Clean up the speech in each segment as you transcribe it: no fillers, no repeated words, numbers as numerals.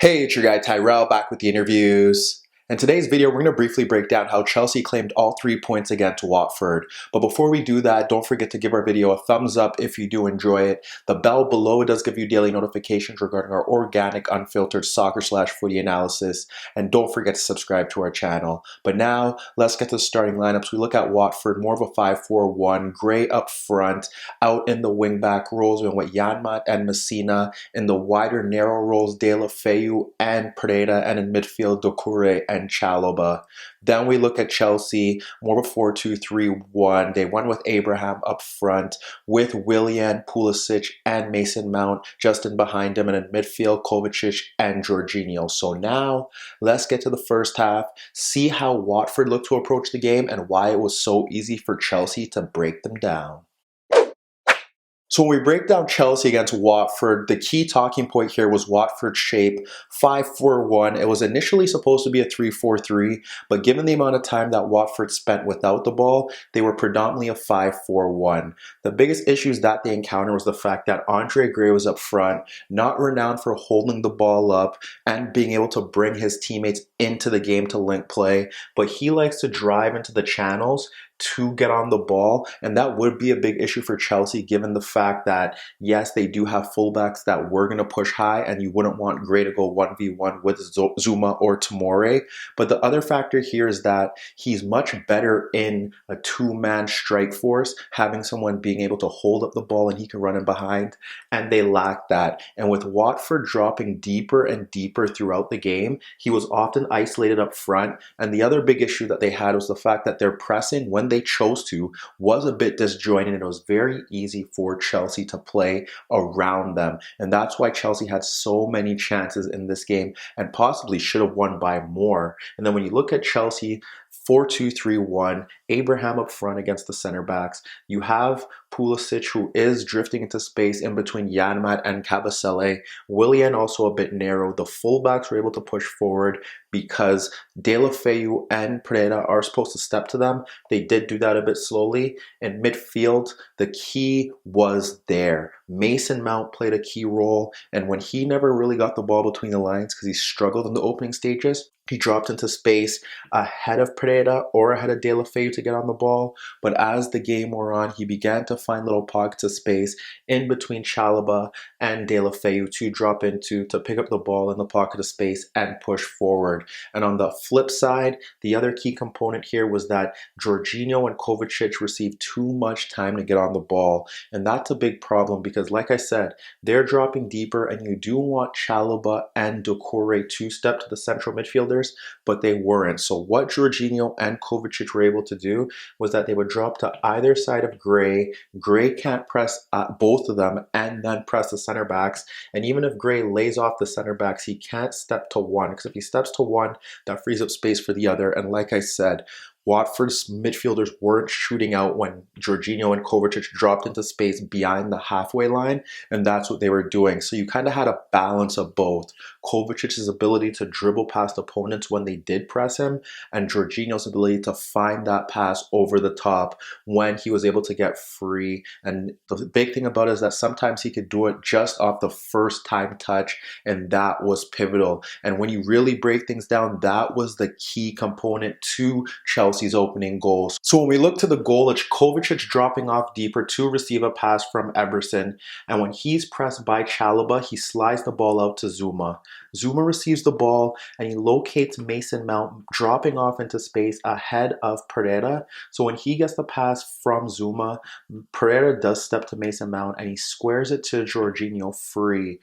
Hey, it's your guy Tyrrell back with the interviews. In today's video, we're going to briefly break down how Chelsea claimed all 3 points against Watford. But before we do that, don't forget to give our video a thumbs up if you do enjoy it. The bell below does give you daily notifications regarding our organic, unfiltered soccer/footy analysis. And don't forget to subscribe to our channel. But now, let's get to the starting lineups. We look at Watford, more of a 5-4-1, Gray up front, out in the wing-back roles with Janmaat and Messina, in the wider, narrow roles, Deulofeu and Pereira, and in midfield, Doucouré and Chalobah. Then we look at Chelsea, more of a 4-2-3-1. They won with Abraham up front, with Willian, Pulisic, and Mason Mount just in behind him, and in midfield, Kovacic and Jorginho. So now, let's get to the first half, see how Watford looked to approach the game, and why it was so easy for Chelsea to break them down. So when we break down Chelsea against Watford, the key talking point here was Watford's shape, 5-4-1. It was initially supposed to be a 3-4-3, but given the amount of time that Watford spent without the ball, they were predominantly a 5-4-1. The biggest issues that they encountered was the fact that Andre Gray was up front, not renowned for holding the ball up and being able to bring his teammates into the game to link play, but he likes to drive into the channels to get on the ball, and that would be a big issue for Chelsea given the fact that, yes, they do have fullbacks that were going to push high, and you wouldn't want Gray to go 1v1 with Zouma or Tomori. But the other factor here is that he's much better in a two-man strike force, having someone being able to hold up the ball and he can run in behind, and they lack that. And with Watford dropping deeper and deeper throughout the game, he was often isolated up front, and the other big issue that they had was the fact that their pressing, when they chose to, was a bit disjointed, and it was very easy for Chelsea to play around them. And that's why Chelsea had so many chances in this game and possibly should have won by more. And then when you look at Chelsea, 4-2-3-1, Abraham up front against the center backs. You have Pulisic, who is drifting into space in between Janmaat and Kabasele. Willian also a bit narrow. The fullbacks were able to push forward because Deulofeu and Pereira are supposed to step to them. They did do that a bit slowly. In midfield, the key was there. Mason Mount played a key role, and when he never really got the ball between the lines because he struggled in the opening stages, he dropped into space ahead of Pereira or ahead of Deulofeu to get on the ball. But as the game wore on, he began to find little pockets of space in between Chalobah and Deulofeu to drop into, to pick up the ball in the pocket of space and push forward. And on the flip side, the other key component here was that Jorginho and Kovacic received too much time to get on the ball. And that's a big problem because, like I said, they're dropping deeper, and you do want Chalobah and Doucouré to step to the central midfielders, but they weren't. So what Jorginho and Kovacic were able to do was that they would drop to either side of Gray. Gray can't press both of them and then press the center backs. And even if Gray lays off the center backs, he can't step to one, because if he steps to one, that frees up space for the other. And like I said, Watford's midfielders weren't shooting out when Jorginho and Kovacic dropped into space behind the halfway line, and that's what they were doing. So you kind of had a balance of both. Kovacic's ability to dribble past opponents when they did press him, and Jorginho's ability to find that pass over the top when he was able to get free. And the big thing about it is that sometimes he could do it just off the first time touch, and that was pivotal. And when you really break things down, that was the key component to Chelsea's opening goals. So when we look to the goal, it's Kovacic dropping off deeper to receive a pass from Emerson, and when he's pressed by Chalobah, he slides the ball out to Zouma. Zouma receives the ball and he locates Mason Mount, dropping off into space ahead of Pereira. So when he gets the pass from Zouma, Pereira does step to Mason Mount and he squares it to Jorginho free.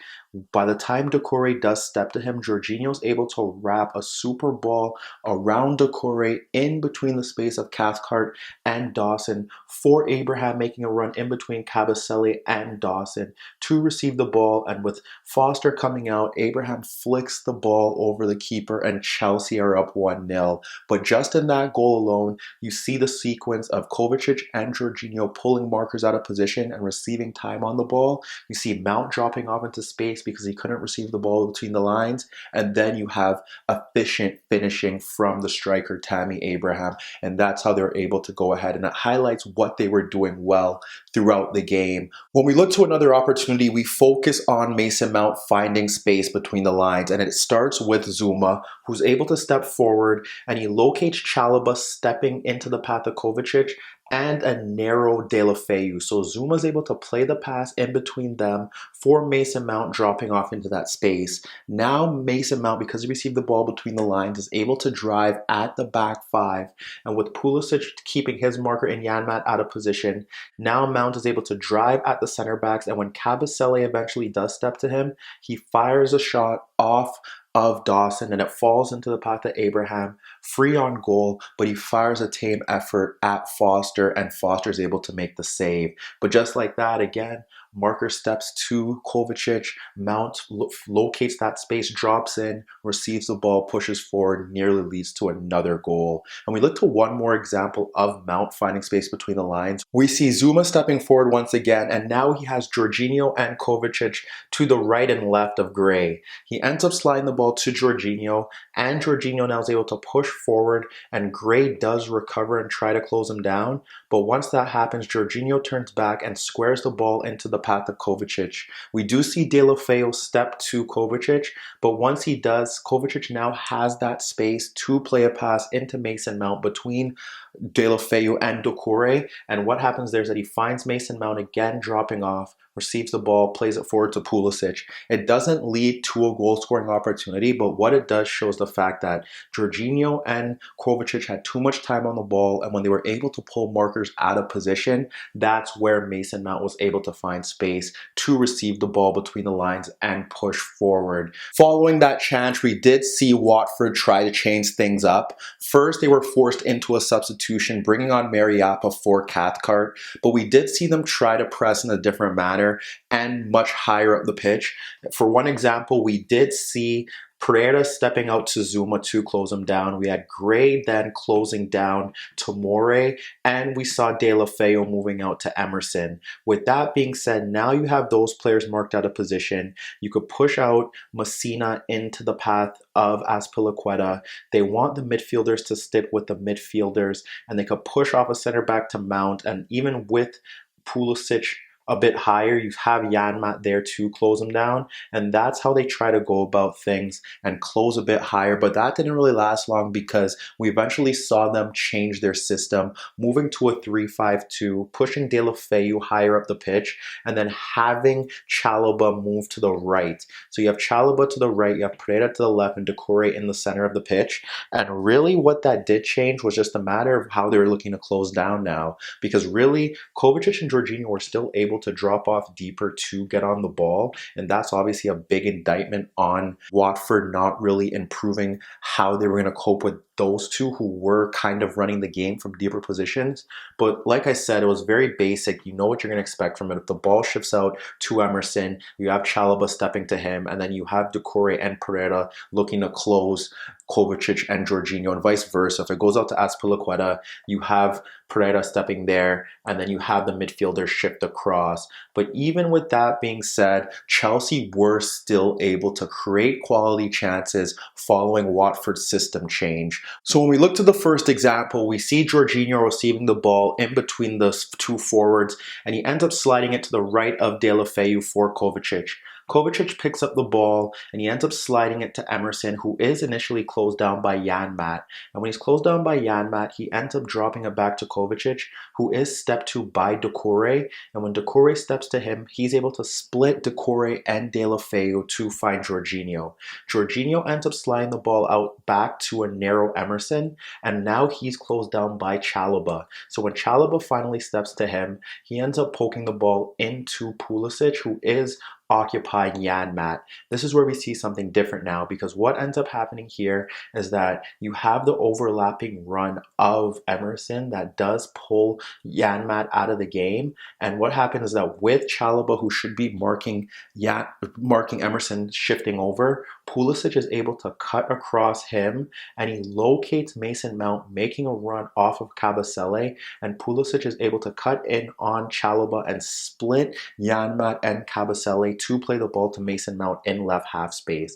By the time Doucouré does step to him, Jorginho's able to wrap a super ball around Doucouré in between the space of Cathcart and Dawson, for Abraham making a run in between Kabasele and Dawson to receive the ball. And with Foster coming out, Abraham flicks the ball over the keeper and Chelsea are up 1-0. But just in that goal alone, you see the sequence of Kovacic and Jorginho pulling markers out of position and receiving time on the ball. You see Mount dropping off into space because he couldn't receive the ball between the lines. And then you have efficient finishing from the striker, Tammy Abraham. And that's how they're able to go ahead. And it highlights what they were doing well throughout the game. When we look to another opportunity, we focus on Mason Mount finding space between the lines. lines, and it starts with Zuma, who's able to step forward, and he locates Chalobah stepping into the path of Kovacic and a narrow Deulofeu. So Zuma's able to play the pass in between them for Mason Mount dropping off into that space. Now Mason Mount, because he received the ball between the lines, is able to drive at the back five. And with Pulisic keeping his marker in Janmaat out of position, now Mount is able to drive at the center backs. And when Kabasele eventually does step to him, he fires a shot off of Dawson, and it falls into the path of Abraham, free on goal, but he fires a tame effort at Foster, and Foster is able to make the save. But just like that, again, marker steps to Kovacic, Mount locates that space, drops in, receives the ball, pushes forward, nearly leads to another goal. And we look to one more example of Mount finding space between the lines. We see Zuma stepping forward once again, and now he has Jorginho and Kovacic to the right and left of Gray. He ends up sliding the ball to Jorginho, and Jorginho now is able to push forward, and Gray does recover and try to close him down. But once that happens, Jorginho turns back and squares the ball into the path of Kovacic. We do see Deulofeu step to Kovacic, but once he does, Kovacic now has that space to play a pass into Mason Mount between Deulofeu and Doucouré. And what happens there is that he finds Mason Mount again dropping off, receives the ball, plays it forward to Pulisic. It doesn't lead to a goal-scoring opportunity, but what it does shows the fact that Jorginho and Kovacic had too much time on the ball, and when they were able to pull markers out of position, that's where Mason Mount was able to find space to receive the ball between the lines and push forward. Following that chance, we did see Watford try to change things up. First, they were forced into a substitution, bringing on Mariappa for Cathcart, but we did see them try to press in a different manner and much higher up the pitch. For one example, we did see Pereira stepping out to Zuma to close him down. We had Gray then closing down to More, and we saw Deulofeu moving out to Emerson. With that being said, now you have those players marked out of position. You could push out Messina into the path of Azpilicueta. They want the midfielders to stick with the midfielders, and they could push off a center back to Mount, and even with Pulisic a bit higher, you have Janmaat there to close him down, and that's how they try to go about things and close a bit higher. But that didn't really last long because we eventually saw them change their system, moving to a 3-5-2, pushing Deulofeu higher up the pitch, and then having Chalobah move to the right. So you have Chalobah to the right, you have Pereira to the left, and Doucouré in the center of the pitch. And really what that did change was just a matter of how they were looking to close down now, because really Kovacic and Jorginho were still able to drop off deeper to get on the ball, and that's obviously a big indictment on Watford not really improving how they were going to cope with those two who were kind of running the game from deeper positions. But like I said, it was very basic. You know what you're going to expect from it. If the ball shifts out to Emerson, you have Chalobah stepping to him, and then you have Doucouré and Pereira looking to close Kovacic and Jorginho, and vice versa. If it goes out to Azpilicueta, you have Pereira stepping there, and then you have the midfielders shift across. But even with that being said, Chelsea were still able to create quality chances following Watford's system change. So when we look to the first example, we see Jorginho receiving the ball in between the two forwards, and he ends up sliding it to the right of Deulofeu for Kovacic. Kovacic picks up the ball and he ends up sliding it to Emerson, who is initially closed down by Janmaat. And when he's closed down by Janmaat, he ends up dropping it back to Kovacic, who is stepped to by Doucouré. And when Doucouré steps to him, he's able to split Doucouré and Deulofeu to find Jorginho. Jorginho ends up sliding the ball out back to a narrow Emerson, and now he's closed down by Chalobah. So when Chalobah finally steps to him, he ends up poking the ball into Pulisic, who is occupying Janmaat. This is where we see something different now, because what ends up happening here is that you have the overlapping run of Emerson that does pull Janmaat out of the game. And what happens is that with Chalobah, who should be marking Emerson shifting over, Pulisic is able to cut across him, and he locates Mason Mount making a run off of Kabasele, and Pulisic is able to cut in on Chalobah and split Janmaat and Kabasele to play the ball to Mason Mount in left half space.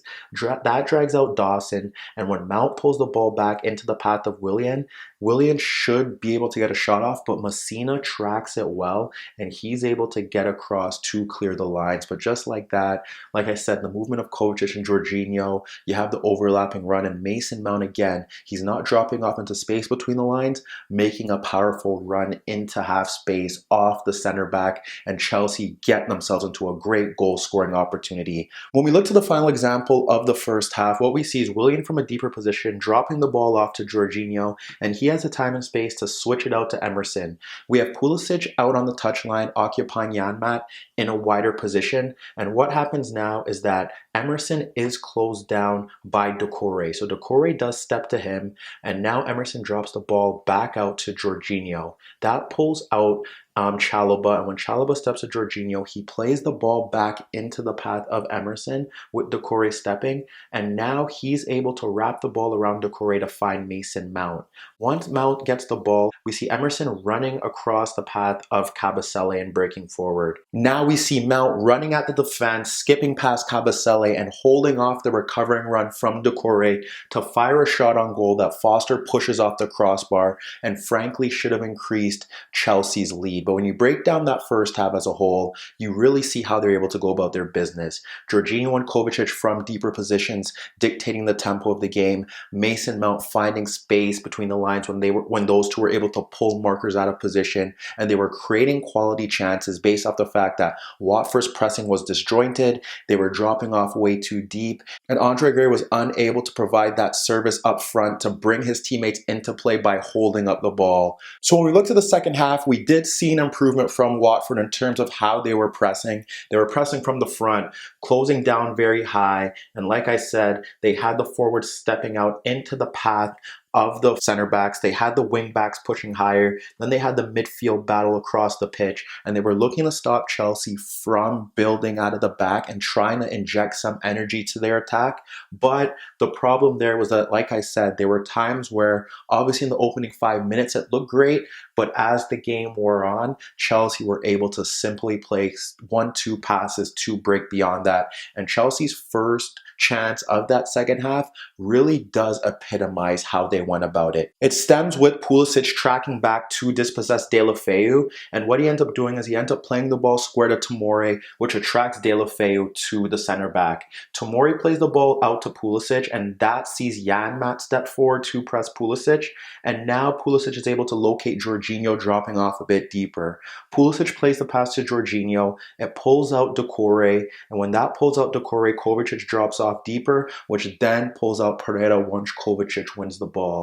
That drags out Dawson, and when Mount pulls the ball back into the path of Willian Willian should be able to get a shot off, but Messina tracks it well, and he's able to get across to clear the lines. But just like that, like I said, the movement of Kovacic and Jorginho, you have the overlapping run, and Mason Mount again, he's not dropping off into space between the lines, making a powerful run into half space off the center back, and Chelsea get themselves into a great goal scoring opportunity. When we look to the final example of the first half, what we see is Willian from a deeper position dropping the ball off to Jorginho, and he has the time and space to switch it out to Emerson. We have Pulisic out on the touchline occupying Janmat in a wider position, and what happens now is that Emerson is closed down by Doucouré. So Doucouré does step to him, and now Emerson drops the ball back out to Jorginho. That pulls out Chalobah, and when Chalobah steps to Jorginho, he plays the ball back into the path of Emerson with Doucouré stepping, and now he's able to wrap the ball around Doucouré to find Mason Mount. Once Mount gets the ball, we see Emerson running across the path of Kabasele and breaking forward. Now we see Mount running at the defense, skipping past Kabasele and holding off the recovering run from Doucouré to fire a shot on goal that Foster pushes off the crossbar and frankly should have increased Chelsea's lead. But when you break down that first half as a whole, you really see how they're able to go about their business. Jorginho and Kovacic from deeper positions dictating the tempo of the game. Mason Mount finding space between the lines when those two were able to pull markers out of position, and they were creating quality chances based off the fact that Watford's pressing was disjointed, they were dropping off way too deep, and Andre Gray was unable to provide that service up front to bring his teammates into play by holding up the ball. So when we look to the second half, we did see an improvement from Watford in terms of how they were pressing. They were pressing from the front, closing down very high, and like I said, they had the forwards stepping out into the path of the center backs. They had the wing backs pushing higher. Then they had the midfield battle across the pitch, and they were looking to stop Chelsea from building out of the back and trying to inject some energy to their attack. But the problem there was that, like I said, there were times where obviously in the opening 5 minutes it looked great, but as the game wore on, Chelsea were able to simply play 1-2 passes to break beyond that. And Chelsea's first chance of that second half really does epitomize how they went about it. It stems with Pulisic tracking back to dispossess Deulofeu, and what he ends up doing is he ends up playing the ball square to Tomori, which attracts Deulofeu to the center back. Tomori plays the ball out to Pulisic, and that sees Janmat step forward to press Pulisic, and now Pulisic is able to locate Jorginho dropping off a bit deeper. Pulisic plays the pass to Jorginho, it pulls out Doucouré, and when that pulls out Doucouré, Kovacic drops off deeper, which then pulls out Pereira once Kovacic wins the ball.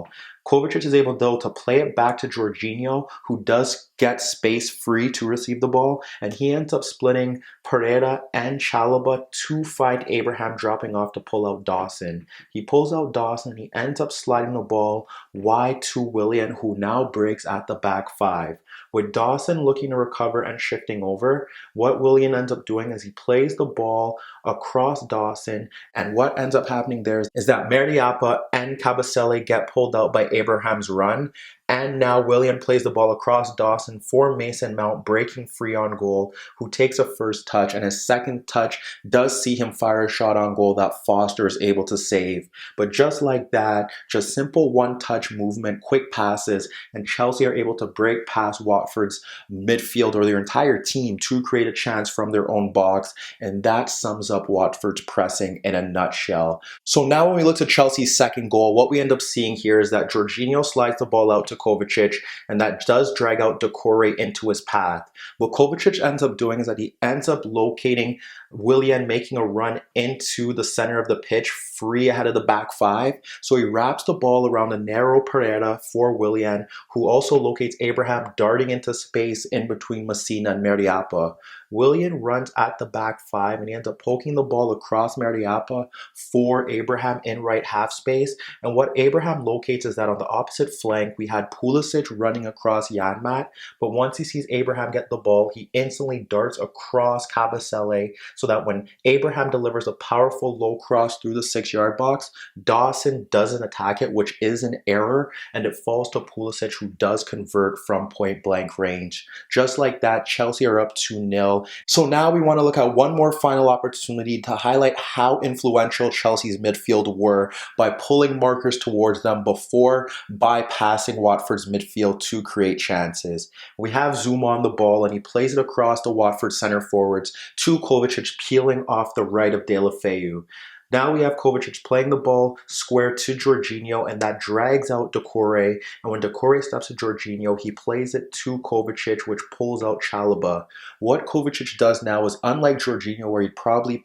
Kovacic is able, though, to play it back to Jorginho, who does get space free to receive the ball, and he ends up splitting Pereira and Chalobah to find Abraham dropping off to pull out Dawson. He pulls out Dawson, he ends up sliding the ball wide to Willian, who now breaks at the back five. With Dawson looking to recover and shifting over, what Willian ends up doing is he plays the ball across Dawson, and what ends up happening there is that Mariappa and Kabasele get pulled out by Abraham's run, and now Willian plays the ball across Dawson for Mason Mount, breaking free on goal, who takes a first touch, and his second touch does see him fire a shot on goal that Foster is able to save. But just like that, just simple one-touch movement, quick passes, and Chelsea are able to break past Watford's midfield or their entire team to create a chance from their own box, and that sums up Watford's pressing in a nutshell. So now when we look to Chelsea's second goal, what we end up seeing here is that Jorginho slides the ball out to Kovacic, and that does drag out Doucouré into his path. What Kovacic ends up doing is that he ends up locating Willian, making a run into the center of the pitch, free ahead of the back five. So he wraps the ball around a narrow Pereira for Willian, who also locates Abraham darting into space in between Messina and Mariappa. Willian runs at the back five, and he ends up poking the ball across Mariappa for Abraham in right half space. And what Abraham locates is that on the opposite flank, we had Pulisic running across Janmat, but once he sees Abraham get the ball, he instantly darts across Kabasele, so that when Abraham delivers a powerful low cross through the 6-yard box, Dawson doesn't attack it, which is an error, and it falls to Pulisic, who does convert from point blank range. Just like that, Chelsea are up 2-0. 2-0. So now we want to look at one more final opportunity to highlight how influential Chelsea's midfield were by pulling markers towards them before bypassing Watford's midfield to create chances. We have Zoom on the ball and he plays it across the Watford center forwards to Kovacic peeling off the right of Deulofeu. Now we have Kovacic playing the ball square to Jorginho, and that drags out Doucouré. And when Doucouré steps to Jorginho, he plays it to Kovacic, which pulls out Chalobah. What Kovacic does now is, unlike Jorginho, where he'd probably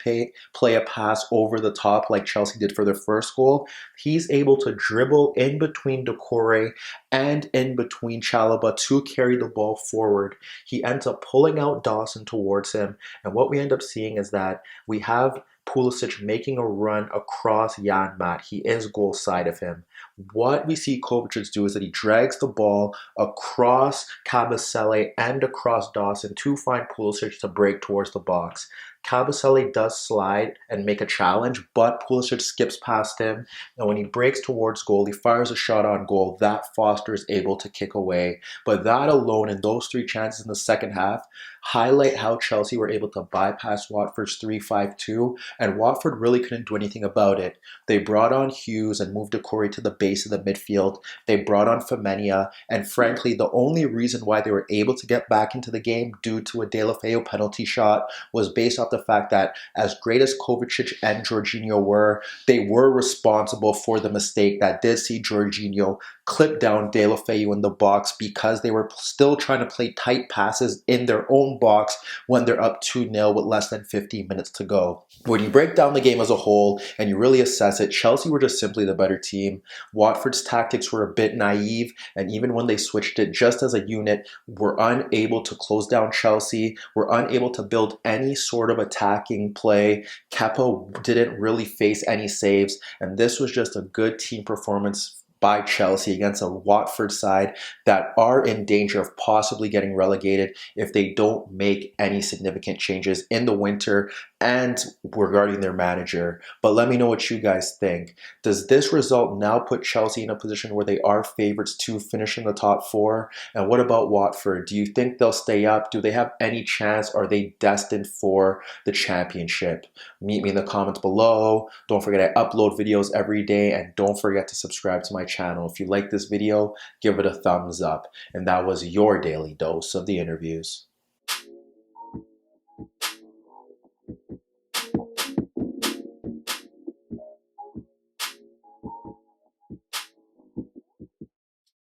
play a pass over the top like Chelsea did for their first goal, he's able to dribble in between Doucouré and in between Chalobah to carry the ball forward. He ends up pulling out Dawson towards him, and what we end up seeing is that we have Pulisic making a run across Janmaat. He is goal side of him. What we see Kovacic do is that he drags the ball across Kabasele and across Dawson to find Pulisic to break towards the box. Kabasele does slide and make a challenge, but Pulisic skips past him, and when he breaks towards goal, he fires a shot on goal that Foster is able to kick away. But that alone, and those 3 chances in the second half, highlight how Chelsea were able to bypass Watford's 3-5-2, and Watford really couldn't do anything about it. They brought on Hughes and moved Doucouré to the base of the midfield. They brought on Femenia, and frankly, the only reason why they were able to get back into the game due to a Deulofeu penalty shot was based off the fact that, as great as Kovacic and Jorginho were, they were responsible for the mistake that did see Jorginho clip down Deulofeu in the box because they were still trying to play tight passes in their own box when they're up 2-0 with less than 15 minutes to go. When you break down the game as a whole and you really assess it, Chelsea were just simply the better team. Watford's tactics were a bit naive, and even when they switched it just as a unit, were unable to close down Chelsea, were unable to build any sort of attacking play. Kepa didn't really face any saves, and this was just a good team performance by Chelsea against a Watford side that are in danger of possibly getting relegated if they don't make any significant changes in the winter and regarding their manager. But let me know what you guys think. Does this result now put Chelsea in a position where they are favorites to finish in the top 4? And what about Watford? Do you think they'll stay up? Do they have any chance? Are they destined for the championship? Meet me in the comments below. Don't forget I upload videos every day, and don't forget to subscribe to my channel. If you like this video, give it a thumbs up. And that was your daily dose of the interviews.